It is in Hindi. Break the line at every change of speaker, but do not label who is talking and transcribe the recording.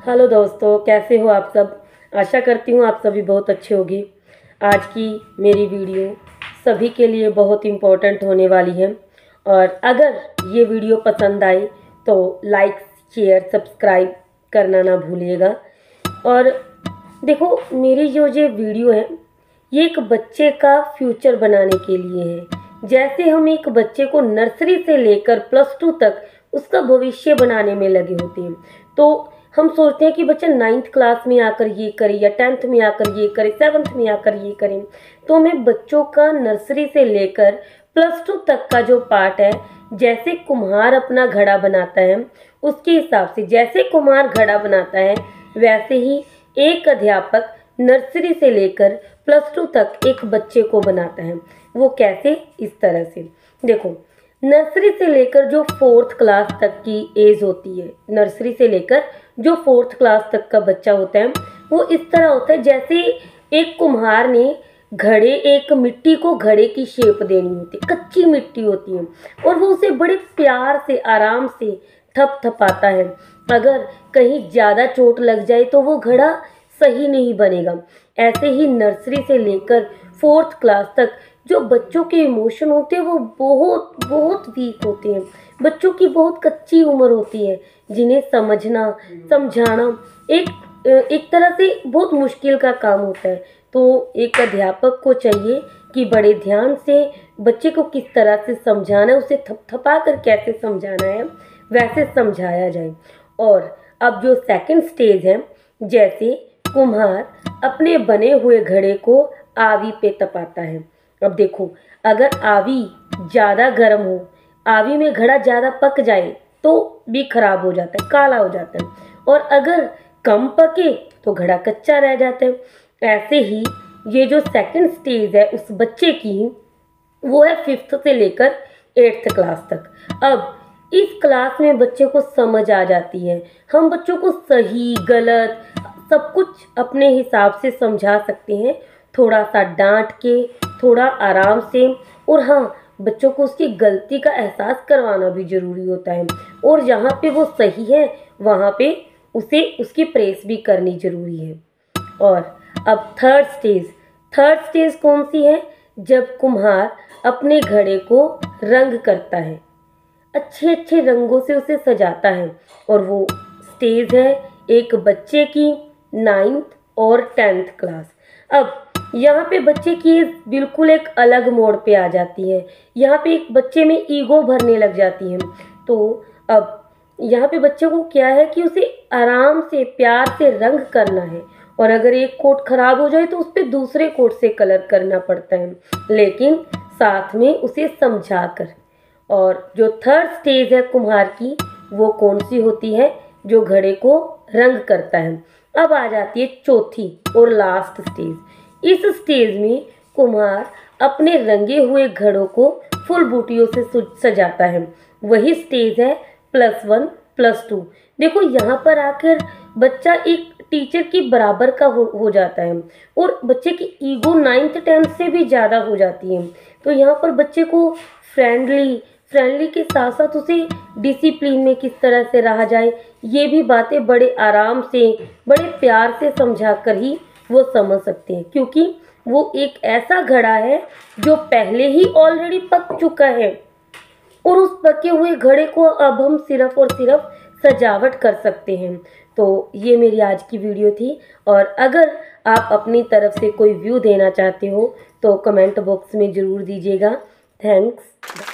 हेलो दोस्तों, कैसे हो आप सब। आशा करती हूँ आप सभी बहुत अच्छे होंगे। आज की मेरी वीडियो सभी के लिए बहुत इम्पोर्टेंट होने वाली है और अगर ये वीडियो पसंद आए तो लाइक शेयर सब्सक्राइब करना ना भूलिएगा। और देखो, मेरी जो ये वीडियो है ये एक बच्चे का फ्यूचर बनाने के लिए है। जैसे हम एक बच्चे को नर्सरी से लेकर +2 तक उसका भविष्य बनाने में लगे होते हैं, तो हम सोचते हैं कि बच्चा 9th क्लास में आकर ये करे या 10th में आकर ये करे, 7th में आकर ये करें। तो हमें बच्चों का नर्सरी से लेकर +2 तक का जो पार्ट है, जैसे कुम्हार अपना घड़ा बनाता है उसके हिसाब से, जैसे कुम्हार घड़ा बनाता है वैसे ही एक अध्यापक नर्सरी से लेकर +2 तक एक बच्चे को बनाता है। वो कैसे? इस तरह से देखो, नर्सरी से लेकर जो 4th क्लास तक की एज होती है, नर्सरी से लेकर जो 4th क्लास तक का बच्चा होता है वो इस तरह होता है जैसे एक कुम्हार ने एक मिट्टी को घड़े की शेप देनी होती है। कच्ची मिट्टी होती है और वो उसे बड़े प्यार से आराम से थपथपाता है। अगर कहीं ज़्यादा चोट लग जाए तो वो घड़ा सही नहीं बनेगा। ऐसे ही नर्सरी से लेकर 4th क्लास तक जो बच्चों के इमोशन होते हैं वो बहुत बहुत वीक होते हैं। बच्चों की बहुत कच्ची उम्र होती है जिन्हें समझना समझाना एक तरह से बहुत मुश्किल का काम होता है। तो एक अध्यापक को चाहिए कि बड़े ध्यान से बच्चे को किस तरह से समझाना है, उसे थपथपा कर कैसे समझाना है वैसे समझाया जाए। और अब जो सेकंड स्टेज है, जैसे कुम्हार अपने बने हुए घड़े को आवी पे तपाता है। अब देखो, अगर आवी ज़्यादा गर्म हो, आवी में घड़ा ज़्यादा पक जाए तो भी खराब हो जाता है, काला हो जाता है, और अगर कम पके तो घड़ा कच्चा रह जाता है। ऐसे ही ये जो सेकंड स्टेज है उस बच्चे की, वो है 5th से लेकर 8th क्लास तक। अब इस क्लास में बच्चे को समझ आ जाती है। हम बच्चों को सही गलत सब कुछ अपने हिसाब से समझा सकते हैं, थोड़ा सा डांट के, थोड़ा आराम से। और हाँ, बच्चों को उसकी गलती का एहसास करवाना भी ज़रूरी होता है और जहाँ पे वो सही है वहाँ पे उसे उसकी प्रेस भी करनी ज़रूरी है। और अब थर्ड स्टेज कौन सी है? जब कुम्हार अपने घड़े को रंग करता है, अच्छे अच्छे रंगों से उसे सजाता है। और वो स्टेज है एक बच्चे की 9th और 10th क्लास। अब यहाँ पे बच्चे की बिल्कुल एक अलग मोड़ पे आ जाती है। यहाँ पे एक बच्चे में ईगो भरने लग जाती है। तो अब यहाँ पे बच्चे को क्या है कि उसे आराम से प्यार से रंग करना है, और अगर एक कोट खराब हो जाए तो उस पर दूसरे कोट से कलर करना पड़ता है, लेकिन साथ में उसे समझा कर। और जो थर्ड स्टेज है कुम्हार की, वो कौन सी होती है? जो घड़े को रंग करता है। अब आ जाती है चौथी और लास्ट स्टेज। इस स्टेज में कुम्हार अपने रंगे हुए घड़ों को फुल बूटियों से सजाता है। वही स्टेज है +1 +2। देखो, यहाँ पर आकर बच्चा एक टीचर की बराबर का हो जाता है और बच्चे की ईगो 9th 10th से भी ज़्यादा हो जाती है। तो यहाँ पर बच्चे को फ्रेंडली के साथ साथ उसे डिसिप्लिन में किस तरह से रहा जाए, ये भी बातें बड़े आराम से बड़े प्यार से समझा कर ही वो समझ सकते हैं, क्योंकि वो एक ऐसा घड़ा है जो पहले ही ऑलरेडी पक चुका है और उस पके हुए घड़े को अब हम सिर्फ और सिर्फ सजावट कर सकते हैं। तो ये मेरी आज की वीडियो थी, और अगर आप अपनी तरफ से कोई व्यू देना चाहते हो तो कमेंट बॉक्स में ज़रूर दीजिएगा। थैंक्स।